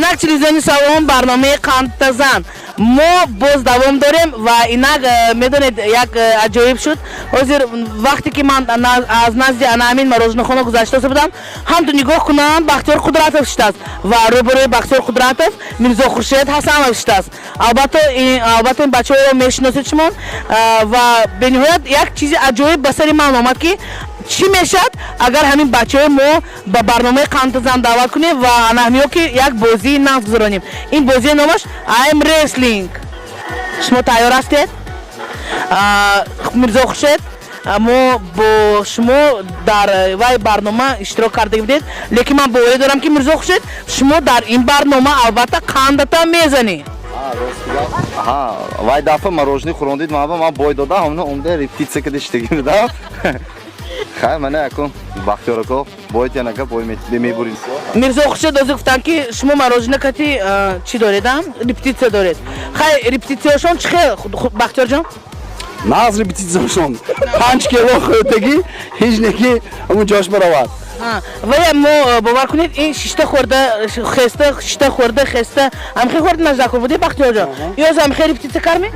Инак телевизионный салон барномаи Қандтазан. Мо боз давом дорем ва инак медонед як аҷоиб шуд. Ҳозир вақте ки ман аз назди Анамин мороженахона гузаштаста будам, ҳамту нигоҳ кунам Бахтиёр Қудратов шудааст ва рӯбарӯи Бахтиёр Қудратов Мирзо Хуршед Ҳасанов шудааст. Албатта ин бачаҳоро мешиносед шумо ва бениҳоят як чизи аҷоиб ба сари ман омад ки чӣ мешавад агар ҳамин бачаҳои мо ба барномаи Қандтазан даъват кунем ва анаҳмиё ки як бозии нав гузаронем. Ин бозии номаш I'm Wrestling. Шумо тайёр ҳастед? Мирзо Хуршед, мо бо шумо дар вай барнома иштирок карда будед, лекин ман боварӣ дорам ки Мирзо Хуршед, шумо дар ин барнома албатта қандата мезанӣ. Вай дафъа мороженое хӯрондид, ман бой дода ҳамна умда репетитсия кардид штиги да. Хай мана якун Бахтиёр ака боид янака бой мебурид. Мирзо Хуршед озир гуфтанд ки шумо мороженое кати чӣ доредам? Репетитсия доред. Хай репетитсияшон чӣ хел Бахтиёр ҷон? Не аз репетитсияшон 5 кило хӯрдагӣ ҳеҷ неки ҳамун ҷош баравад. Вале мо бовар кунед ин шишта хӯрда хеста амхе хӯрд наждакор буди Бахтиёр ҷон? Ёз амхе репетитсия карми?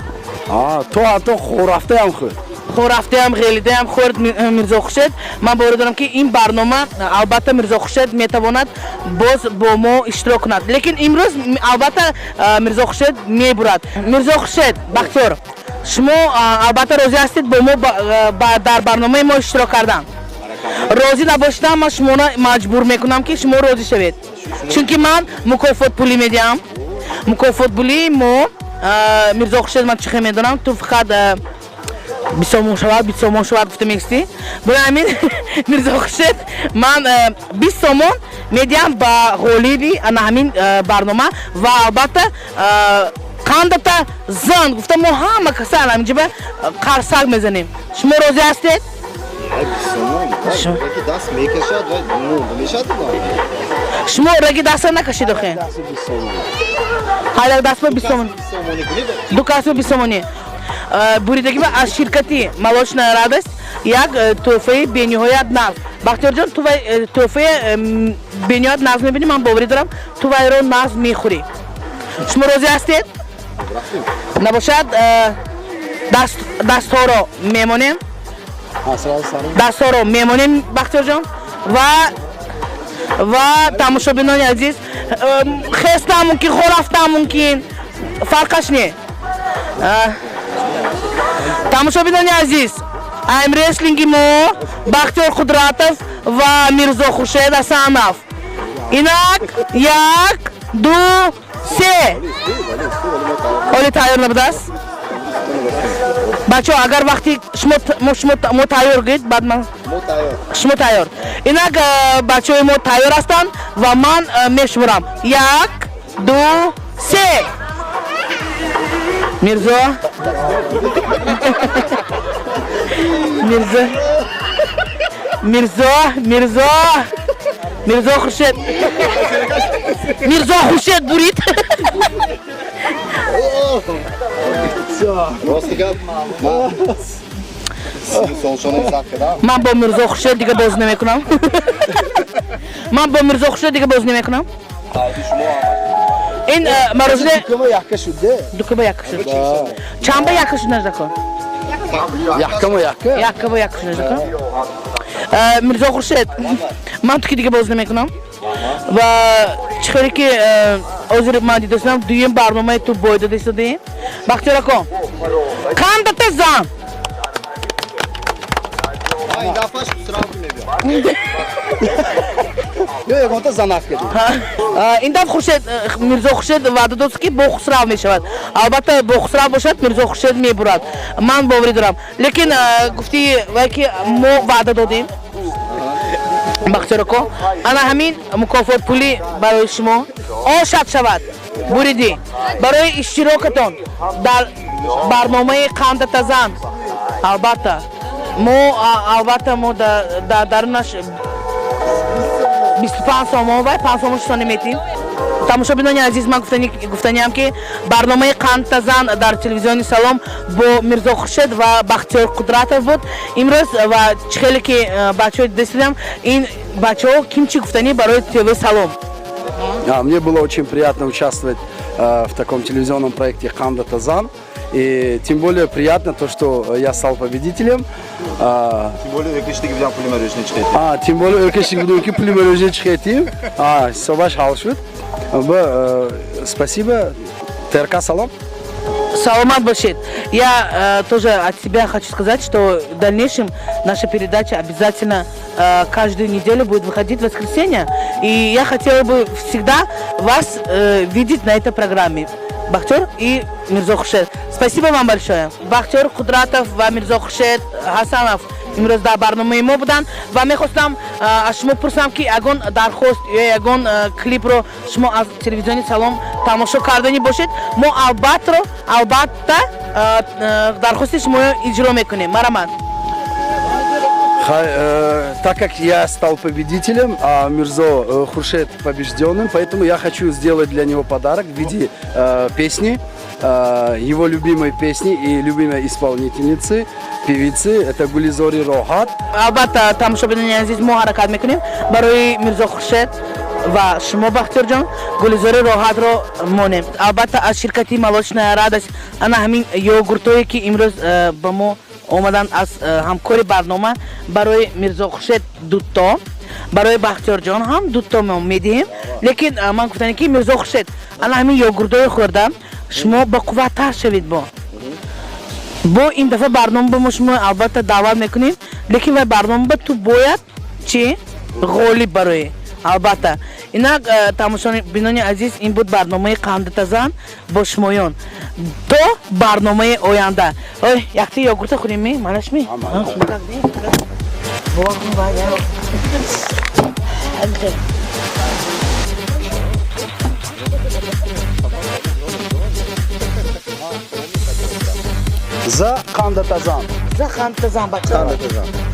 То ҳатто хӯрафтаам хӯрд. Хӯрафтаам ғелидаам хӯрд Мирзо Хуршед. Ман боварӣ дорам ки ин барнома албатта Мирзо Хуршед метавонад боз бо мо иштирок кунад. Лекин имрӯз албатта Мирзо Хуршед мебурад. Мирзо Хуршед, Бахтиёр, шумо албатта розӣ ҳастед бо мо дар барномаи мо иштирок кардан? Розӣ набошидан ман шуморо маҷбур мекунам ки шумо розӣ шавед. Чунки ман мукофот пулӣ медиҳам. Мукофот пулии мо Мирзо Хуршед ман чӣ хел медонам, ту фақат бисомон шавад гуфта мекисти. Барои ҳамин Мирзо Хуршед ман 20 сомон медиҳам ба ғолиби ана ҳамин барнома ва албатта Қандата зан гуфта мо ҳама каса ана ҳаминҷаба қарсак мезанем. Шумо розӣ ҳастед? Шумо раги даста накашед охе? Ҳайдак даст ба 20 сомон. Ду касба 20 сомони. Буридаги аз ширкати Молочная радость як тӯҳфаи бениҳоят нағз. Бахтиёр ҷон, ту вай тӯҳфаи бениҳоят нағз мебинӣ, ман боварӣ дорам ту вайро нағз мехӯрӣ. Шумо розӣ ҳастед? Набошад дастҳоро мемонем. Дастҳоро мемонем Бахтиёр ҷон ва тамошобинони азиз, хестам мумкин, хӯрафтам мумкин, фарқаш не. Тамошобинони азиз, I'm Wrestling мо Бахтиёр Қудратов ва Мирзо Хуршед Ҳасанов. Инак 1, 2, 3. Оли тайёр набудааст? Бачаҳо, агар вақти шумо тайёр гӯед, баъд ман шумо тайёр. Инак бачаҳои мо тайёр ҳастанд ва ман мешуморам. 1, 2, 3. Мирзо Хуршед. Мирзо Хуршед бурид. Ман бо Мирзо Хуршед дига боз намекунам. Ин мороженое дукаба якка шуд. Чанба якка шуд наждакор? Яккаба якка шуд наждакор. Мирзо Хуршед, ман туки дига боз намекунам. Ва чӣ хеле ки ҳозир ман дидастам дуюм барномаи ту бой дода истодаӣ. Бахтиёр ака, Қандата зан. ин дафъ Хуршед, Мирзо Хуршед ваъда дод ки бо хусрав мешавад. Албатта бо хусрав бошад Мирзо Хуршед мебурад. Ман боварӣ дорам. Лекин гуфти вай ки мо ваъда додем. Бахтиёр ака, ана ҳамин мукофот пулӣ барои шумо ошад шавад. Буридӣ барои иштирокатон дар барномаи Қандата зан. Албатта мо дар дарунаш 25 сомон вай 5 сомон шусон наметим. Тамошобинони азиз, ман гуфтаниам ки барномаи Қандата зан дар телевизиони салом бо Мирзо Хуршед ва Бахтиёр Қудратов буд имрӯз ва чӣ хеле ки бачаҳо дида истодам, ин бачаҳо ким чӣ гуфтанӣ барои телевизиони салом. Мне было очень приятно участвовать в таком телевизионном проекте «Канда Тазан». И тем более приятно то, что я стал победителем. Тем более öküşteki bir pulima röşne çıkaydı. Тем более öküşteki pulima röşne çıkaydı. Собаш халшут. Спасибо. ТРК салам. Саламат Башит. Я тоже от себя хочу сказать, что в дальнейшем наша передача обязательно каждую неделю будет выходить в воскресенье. И я хотела бы всегда вас видеть на этой программе. Бахтер и Мирзохушет. Спасибо вам большое. Бахтер Кудратов ва Мирзохушет Хасанов. имрӯз дар барномаи мо буданд ва мехостам аз шумо пурсам ки ягон дархост ё ягон клипро шумо аз телевизиони Салом тамошо кардани бошед. Мо албатта дархости шуморо иҷро мекунем. Марамат. Так как я стал победителем, а Мирзо Хуршет побежденным, поэтому я хочу сделать для него подарок в виде песни, его любимой песни и любимой исполнительницы, певицы, это Гулизори Рохат. Албатта тамошобинани азиз мо ҳаракат мекунем барои Мирзо Хуршет ва шумо Бахтиёрҷон Гулизори Роҳатро монем. Албатта аз ширкати Молочная радость ана ҳамин йогуртое ки имрӯз ба мо омаданд аз ҳамкори барнома барои Мирзо Хуршет дутто, барои Бахтиёрҷон ҳам дутто медиҳем. Лекин ман гуфтам ки Мирзо Хуршет ана ҳамин йогуртое хӯрда шумо бақувваттар шавед. бо ин дафъа барнома ба мо шумо албатта даъват мекунем, лекин вай барнома ба ту бояд чи ғолиб барои албатта. Инак тамошобинони азиз, ин буд барномаи Қанда Тазан бо шумоён то барномаи оянда. Ой, якти йогурта хӯрем ми? Манаш ми? За Қанда Тазан. За Қанда Тазан, бачаҳо.